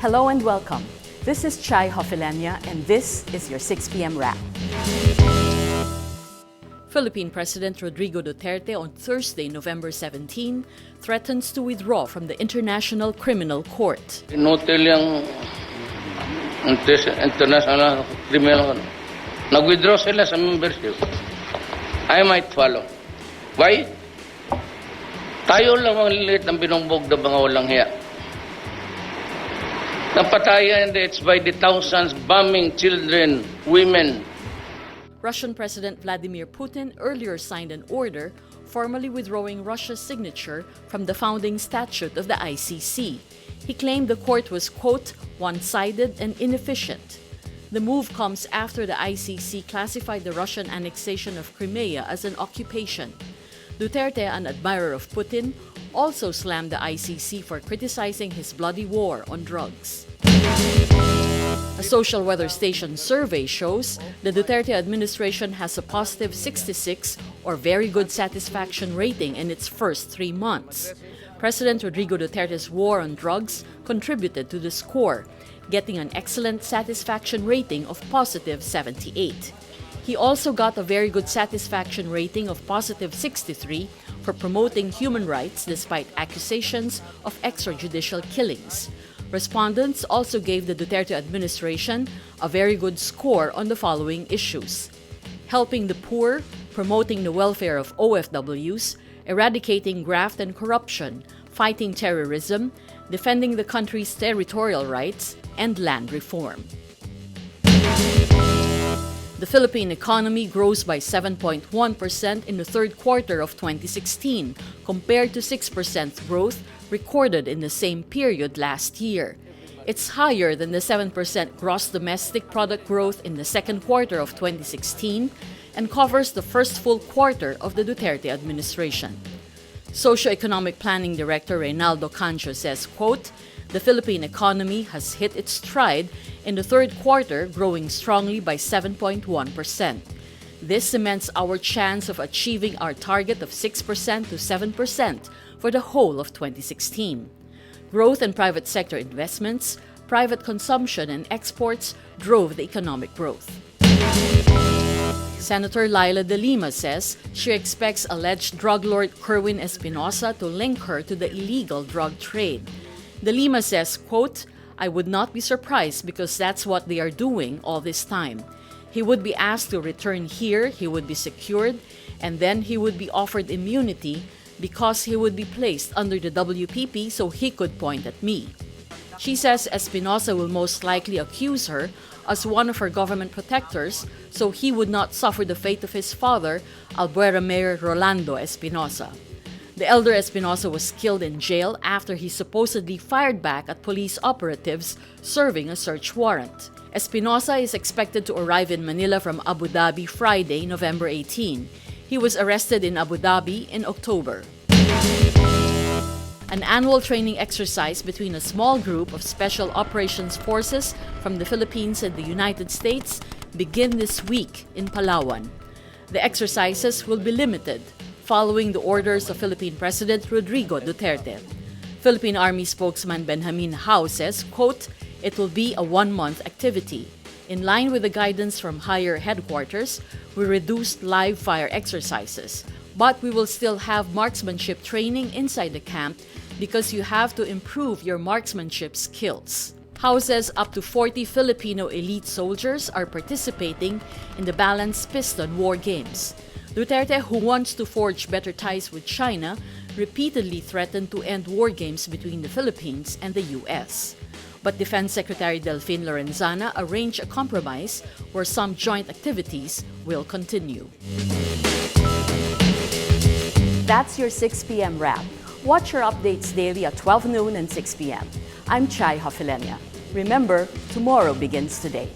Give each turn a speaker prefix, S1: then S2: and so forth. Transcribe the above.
S1: Hello and welcome. This is Chai Hofilenya and this is your 6 p.m. wrap. Philippine President Rodrigo Duterte on Thursday, November 17, threatens to withdraw from the International Criminal Court.
S2: Inutil yung International Criminal Court. Nag-withdraw sila sa membership. I might follow. Why? Tayo lang ang lilit ng binumbog na mga walang hiya. Napatayan deaths by the thousands, bombing children, women.
S1: Russian President Vladimir Putin earlier signed an order formally withdrawing Russia's signature from the founding statute of the ICC. He claimed the court was, quote, one-sided and inefficient. The move comes after the ICC classified the Russian annexation of Crimea as an occupation. Duterte, an admirer of Putin, also slammed the ICC for criticizing his bloody war on drugs. A social weather station survey shows the Duterte administration has a positive 66 or very good satisfaction rating in its first 3 months. President Rodrigo Duterte's war on drugs contributed to the score, getting an excellent satisfaction rating of positive 78. He also got a very good satisfaction rating of positive 63 for promoting human rights despite accusations of extrajudicial killings. Respondents also gave the Duterte administration a very good score on the following issues: helping the poor, promoting the welfare of OFWs, eradicating graft and corruption, fighting terrorism, defending the country's territorial rights, and land reform. The Philippine economy grows by 7.1% in the third quarter of 2016, compared to 6% growth recorded in the same period last year. It's higher than the 7% gross domestic product growth in the second quarter of 2016 and covers the first full quarter of the Duterte administration. Socioeconomic Planning Director Reynaldo Cancho says, quote, the Philippine economy has hit its stride in the third quarter, growing strongly by 7.1%. This cements our chance of achieving our target of 6% to 7% for the whole of 2016. Growth in private sector investments, private consumption, and exports drove the economic growth. Senator Laila de Lima says she expects alleged drug lord Kerwin Espinosa to link her to the illegal drug trade. De Lima says, quote, I would not be surprised because that's what they are doing all this time. He would be asked to return here, he would be secured, and then he would be offered immunity because he would be placed under the WPP so he could point at me. She says Espinosa will most likely accuse her as one of her government protectors so he would not suffer the fate of his father, Albuera Mayor Rolando Espinosa. The elder Espinosa was killed in jail after he supposedly fired back at police operatives serving a search warrant. Espinosa is expected to arrive in Manila from Abu Dhabi Friday, November 18. He was arrested in Abu Dhabi in October. An annual training exercise between a small group of Special Operations Forces from the Philippines and the United States begin this week in Palawan. The exercises will be limited, following the orders of Philippine President Rodrigo Duterte. Philippine Army spokesman Benjamin Hao says, quote, it will be a 1-month activity. In line with the guidance from higher headquarters, we reduced live fire exercises, but we will still have marksmanship training inside the camp because you have to improve your marksmanship skills. Hao says up to 40 Filipino elite soldiers are participating in the Balanced Piston War Games. Duterte, who wants to forge better ties with China, repeatedly threatened to end war games between the Philippines and the U.S. But Defense Secretary Delfin Lorenzana arranged a compromise where some joint activities will continue. That's your 6 p.m. wrap. Watch your updates daily at 12 noon and 6 p.m. I'm Chai Hofilenya. Remember, tomorrow begins today.